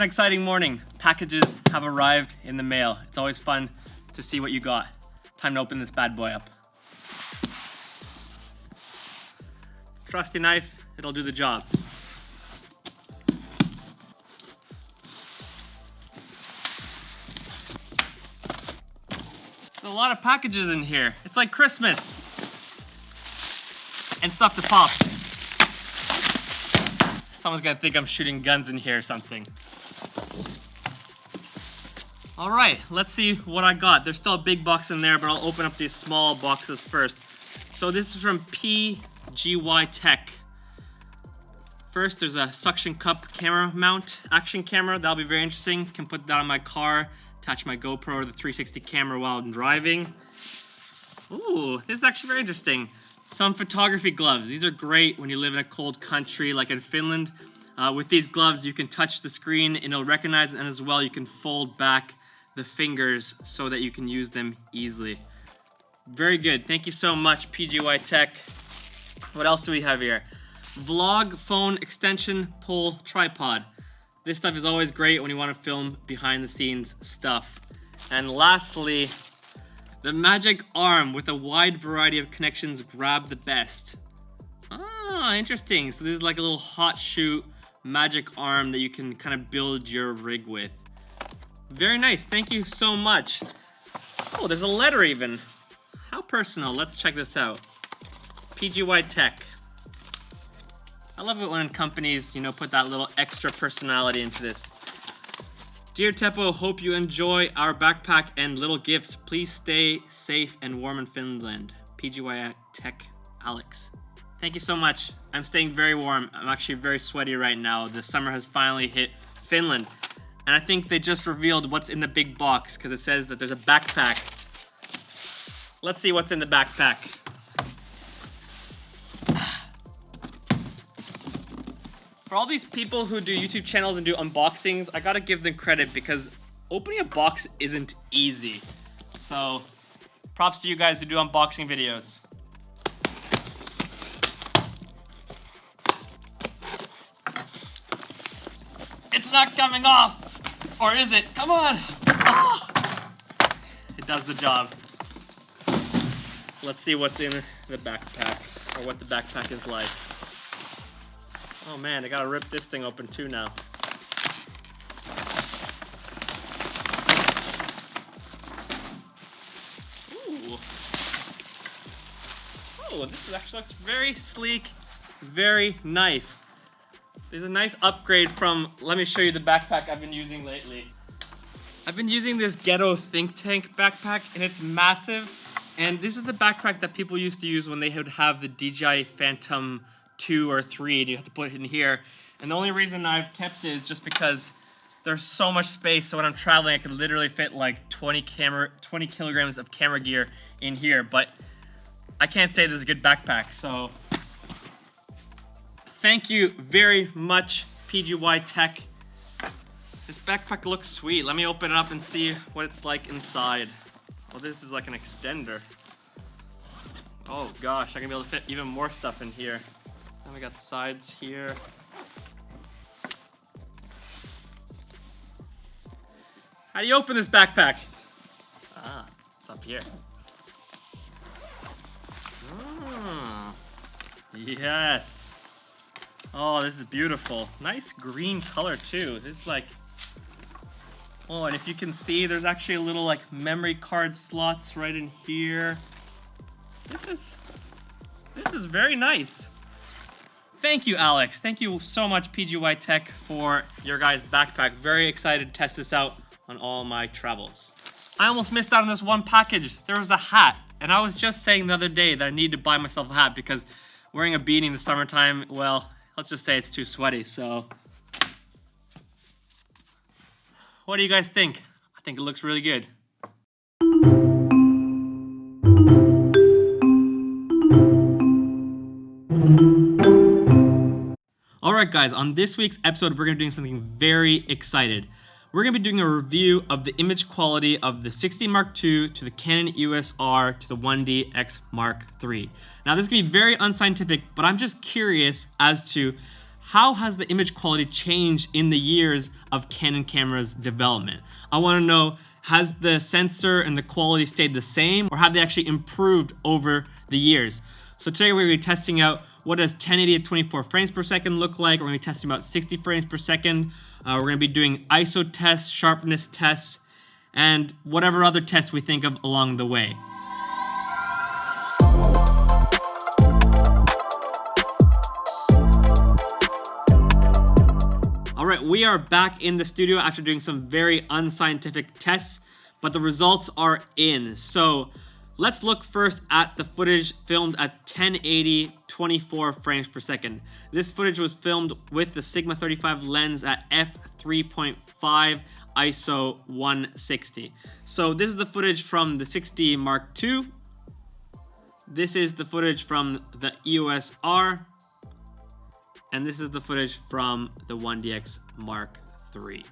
an exciting morning. Packages have arrived in the mail. It's always fun to see what you got. Time to open this bad boy up. Trusty knife, it'll do the job. There's a lot of packages in here. It's like Christmas. And stuff to pop. Someone's gonna think I'm shooting guns in here or something. All right, let's see what I got. There's still a big box in there, but I'll open up these small boxes first. So this is from PGY Tech. First, there's a suction cup camera mount, action camera. That'll be very interesting. Can put that on my car, attach my GoPro to the 360 camera while I'm driving. Ooh, this is actually very interesting. Some photography gloves. These are great when you live in a cold country like in Finland. With these gloves, you can touch the screen and it'll recognize, and as well, you can fold back the fingers so that you can use them easily. Very good. Thank you so much, PGY Tech. What else do we have here? Vlog phone extension pole tripod. This stuff is always great when you want to film behind the scenes stuff. And lastly, the magic arm with a wide variety of connections. Grab the best. Ah, interesting. So this is like a little hot shoot magic arm that you can kind of build your rig with. Very nice. Thank you so much. Oh, there's a letter even. How personal. Let's check this out. PGY Tech. I love it when companies, put that little extra personality into this. Dear Teppo, hope you enjoy our backpack and little gifts. Please stay safe and warm in Finland. PGY Tech, Alex. Thank you so much. I'm staying very warm. I'm actually very sweaty right now. The summer has finally hit Finland. And I think they just revealed what's in the big box because it says that there's a backpack. Let's see what's in the backpack. For all these people who do YouTube channels and do unboxings, I gotta give them credit because opening a box isn't easy. So, props to you guys who do unboxing videos. It's not coming off! Or is it? Come on! Oh! It does the job. Let's see what's in the backpack, or what the backpack is like. Oh man, I gotta rip this thing open too now. Ooh. Oh, this actually looks very sleek, very nice. There's a nice upgrade from, let me show you the backpack I've been using lately. I've been using this Ghetto Think Tank backpack, and it's massive. And this is the backpack that people used to use when they would have the DJI Phantom 2 or 3, and you have to put it in here. And the only reason I've kept it is just because there's so much space, so when I'm traveling I could literally fit like 20 kilograms of camera gear in here, but I can't say this is a good backpack, so thank you very much, PGY Tech. This backpack looks sweet. Let me open it up and see what it's like inside. Well, this is like an extender. Oh gosh, I'm gonna be able to fit even more stuff in here. Then we got the sides here. How do you open this backpack? Ah, it's up here. Ah, yes. Oh, this is beautiful. Nice green color too. This is like, oh, and if you can see, there's actually a little like memory card slots right in here. This is very nice. Thank you, Alex. Thank you so much, PGY Tech, for your guys' backpack. Very excited to test this out on all my travels. I almost missed out on this one package. There was a hat, and I was just saying the other day that I need to buy myself a hat because wearing a beanie in the summertime, well, let's just say it's too sweaty, so. What do you guys think? I think it looks really good. Alright guys, on this week's episode, we're going to be doing something very exciting. We're going to be doing a review of the image quality of the 60 Mark II to the Canon EOS R to the 1D X Mark III. Now this is going to be very unscientific, but I'm just curious as to how has the image quality changed in the years of Canon cameras development? I want to know, has the sensor and the quality stayed the same, or have they actually improved over the years? So today we're going to be testing out what does 1080 at 24 frames per second look like. We're going to be testing about 60 frames per second. We're going to be doing ISO tests, sharpness tests, and whatever other tests we think of along the way. All right, we are back in the studio after doing some very unscientific tests, but the results are in. So let's look first at the footage filmed at 1080 24 frames per second. This footage was filmed with the Sigma 35 lens at f3.5 ISO 160. So this is the footage from the 6D Mark II. This is the footage from the EOS R. And this is the footage from the 1DX Mark III.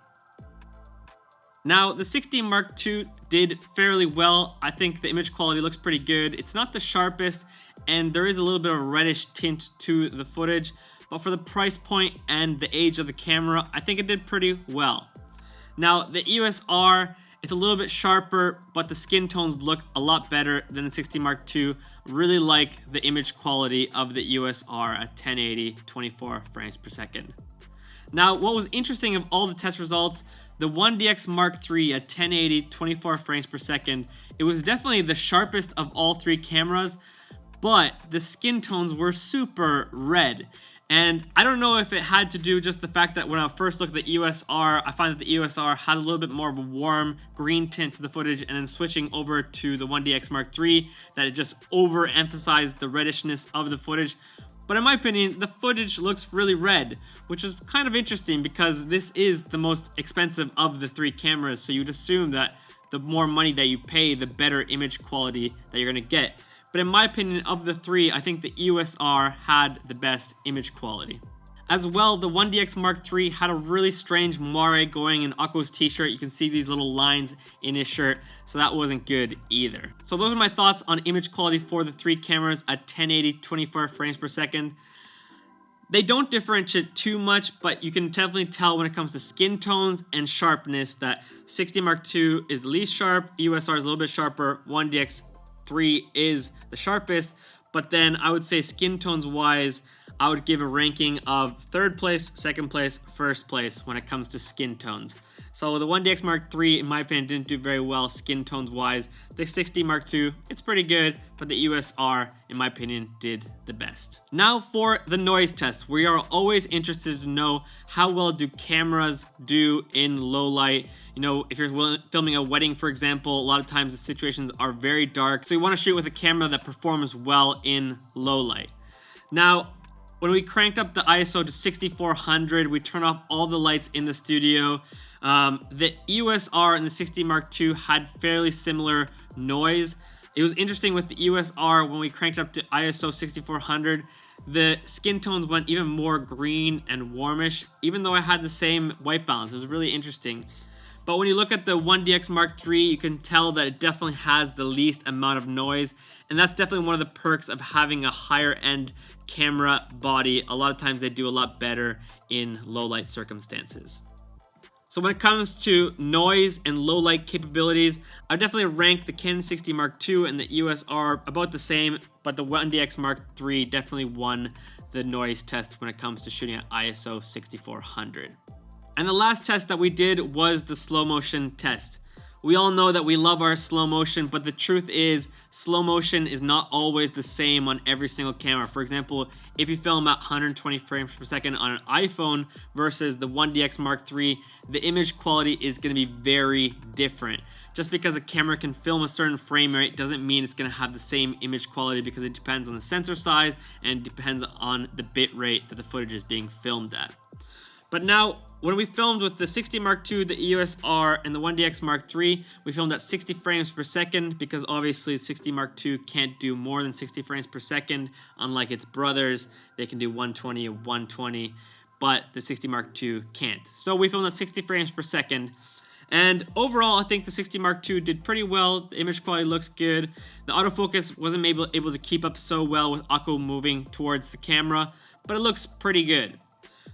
Now, the 6D Mark II did fairly well. I think the image quality looks pretty good. It's not the sharpest, and there is a little bit of a reddish tint to the footage, but for the price point and the age of the camera, I think it did pretty well. Now, the EOS R, it's a little bit sharper, but the skin tones look a lot better than the 6D Mark II. Really like the image quality of the EOS R at 1080 24 frames per second. Now, what was interesting of all the test results, the 1DX Mark III at 1080 24 frames per second, it was definitely the sharpest of all three cameras, but the skin tones were super red. And I don't know if it had to do just the fact that when I first looked at the EOS R, I find that the EOS R has a little bit more of a warm green tint to the footage, and then switching over to the 1DX Mark III, that it just overemphasized the reddishness of the footage. But in my opinion, the footage looks really red, which is kind of interesting because this is the most expensive of the three cameras, so you'd assume that the more money that you pay, the better image quality that you're going to get. But in my opinion, of the three, I think the EOS R had the best image quality. As well, the 1DX Mark III had a really strange moire going in Akko's t-shirt. You can see these little lines in his shirt, so that wasn't good either. So those are my thoughts on image quality for the three cameras at 1080 24 frames per second. They don't differentiate too much, but you can definitely tell when it comes to skin tones and sharpness that 6D Mark II is the least sharp, EOS R is a little bit sharper, 1DX 3 is the sharpest, but then I would say skin tones wise, I would give a ranking of third place, second place, first place when it comes to skin tones. So the 1DX Mark III, in my opinion, didn't do very well skin tones wise. The 6D Mark II, it's pretty good, but the EOS R, in my opinion, did the best. Now for the noise test. We are always interested to know how well do cameras do in low light. You know, if you're filming a wedding, for example, a lot of times the situations are very dark. So you want to shoot with a camera that performs well in low light. Now, when we cranked up the ISO to 6400, we turned off all the lights in the studio. The EOS R and the 6D Mark II had fairly similar noise. It was interesting with the EOS R, when we cranked up to ISO 6400, the skin tones went even more green and warmish, even though I had the same white balance. It was really interesting. But when you look at the 1DX Mark III, you can tell that it definitely has the least amount of noise. And that's definitely one of the perks of having a higher end camera body. A lot of times they do a lot better in low light circumstances. So when it comes to noise and low light capabilities, I definitely rank the Canon 6D Mark II and the EOS R about the same, but the 1DX Mark III definitely won the noise test when it comes to shooting at ISO 6400. And the last test that we did was the slow motion test. We all know that we love our slow motion, but the truth is slow motion is not always the same on every single camera. For example, if you film at 120 frames per second on an iPhone versus the 1DX Mark III, the image quality is going to be very different. Just because a camera can film a certain frame rate doesn't mean it's going to have the same image quality, because it depends on the sensor size and depends on the bit rate that the footage is being filmed at. But now, when we filmed with the 6D Mark II, the EOS R, and the 1DX Mark III, we filmed at 60 frames per second because obviously the 6D Mark II can't do more than 60 frames per second. Unlike its brothers, they can do 120 and 120, but the 6D Mark II can't. So we filmed at 60 frames per second. And overall, I think the 6D Mark II did pretty well. The image quality looks good. The autofocus wasn't able to keep up so well with Akko moving towards the camera, but it looks pretty good.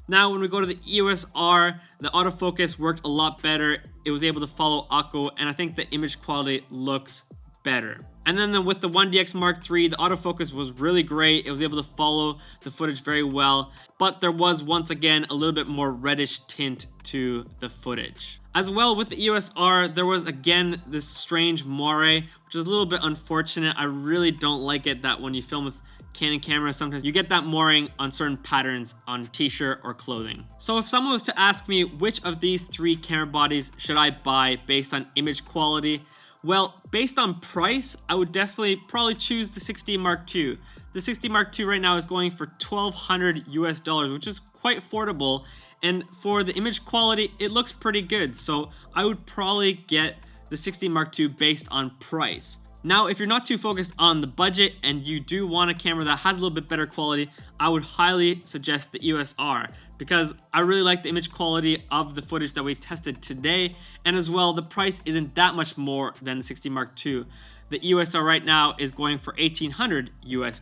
Now, when we go to the EOS R, the autofocus worked a lot better. It was able to follow Akko, and I think the image quality looks better. And then with the 1DX Mark III, the autofocus was really great. It was able to follow the footage very well, but there was once again a little bit more reddish tint to the footage. As well, with the EOS R, there was again this strange moire, which is a little bit unfortunate. I really don't like it that when you film with Canon cameras, sometimes you get that mooring on certain patterns on t-shirt or clothing. So if someone was to ask me which of these 3 camera bodies should I buy based on image quality, well, based on price, I would definitely probably choose the 60 Mark II. The 60 Mark II right now is going for $1,200 US, which is quite affordable. And for the image quality, it looks pretty good. So I would probably get the 60 Mark II based on price. Now, if you're not too focused on the budget and you do want a camera that has a little bit better quality, I would highly suggest the EOS R because I really like the image quality of the footage that we tested today. And as well, the price isn't that much more than the 60 Mark II. The EOS R right now is going for $1,800 US.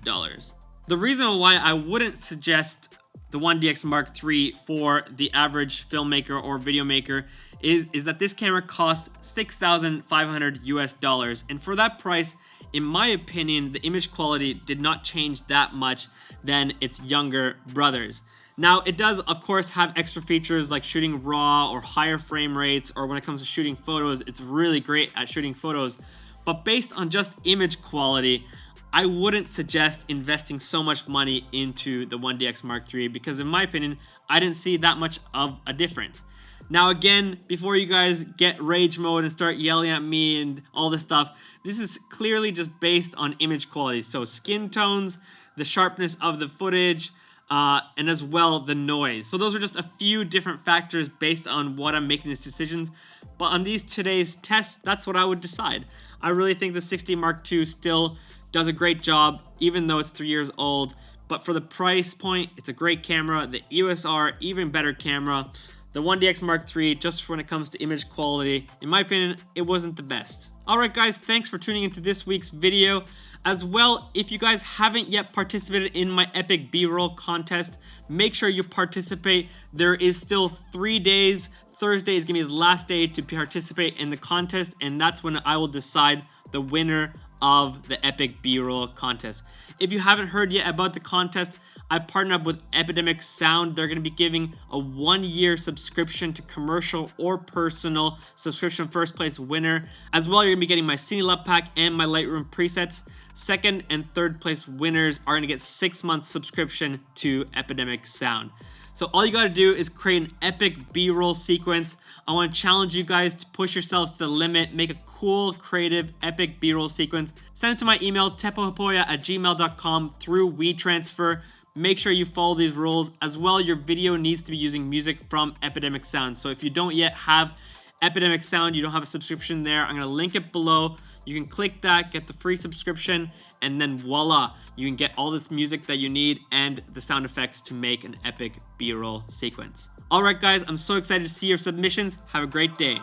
The reason why I wouldn't suggest the 1DX Mark III for the average filmmaker or video maker is that this camera costs $6,500 US. And for that price, in my opinion, the image quality did not change that much than its younger brothers. Now, it does, of course, have extra features like shooting RAW or higher frame rates, or when it comes to shooting photos, it's really great at shooting photos. But based on just image quality, I wouldn't suggest investing so much money into the 1DX Mark III because in my opinion, I didn't see that much of a difference. Now again, before you guys get rage mode and start yelling at me and all this stuff, this is clearly just based on image quality. So skin tones, the sharpness of the footage, and as well the noise. So those are just a few different factors based on what I'm making these decisions. But on today's tests, that's what I would decide. I really think the 60 Mark II still does a great job, even though it's 3 years old. But for the price point, it's a great camera. The EOS R, even better camera. The 1DX Mark III, just when it comes to image quality, in my opinion, it wasn't the best. Alright guys, thanks for tuning into this week's video. As well, if you guys haven't yet participated in my epic B-roll contest, make sure you participate. There is still 3 days. Thursday is going to be the last day to participate in the contest, and that's when I will decide the winner of the epic B-roll contest. If you haven't heard yet about the contest, I partnered up with Epidemic Sound. They're going to be giving a 1-year subscription to commercial or personal subscription first place winner. As well, you're going to be getting my CineLab pack and my Lightroom presets. Second and third place winners are going to get 6 months subscription to Epidemic Sound. So all you got to do is create an epic B-roll sequence. I want to challenge you guys to push yourselves to the limit, make a cool, creative, epic B-roll sequence. Send it to my email, tepohipoya@gmail.com through WeTransfer. Make sure you follow these rules. As well, your video needs to be using music from Epidemic Sound. So if you don't yet have Epidemic Sound, you don't have a subscription there, I'm going to link it below. You can click that, get the free subscription, and then voila, you can get all this music that you need and the sound effects to make an epic B-roll sequence. Alright guys, I'm so excited to see your submissions. Have a great day.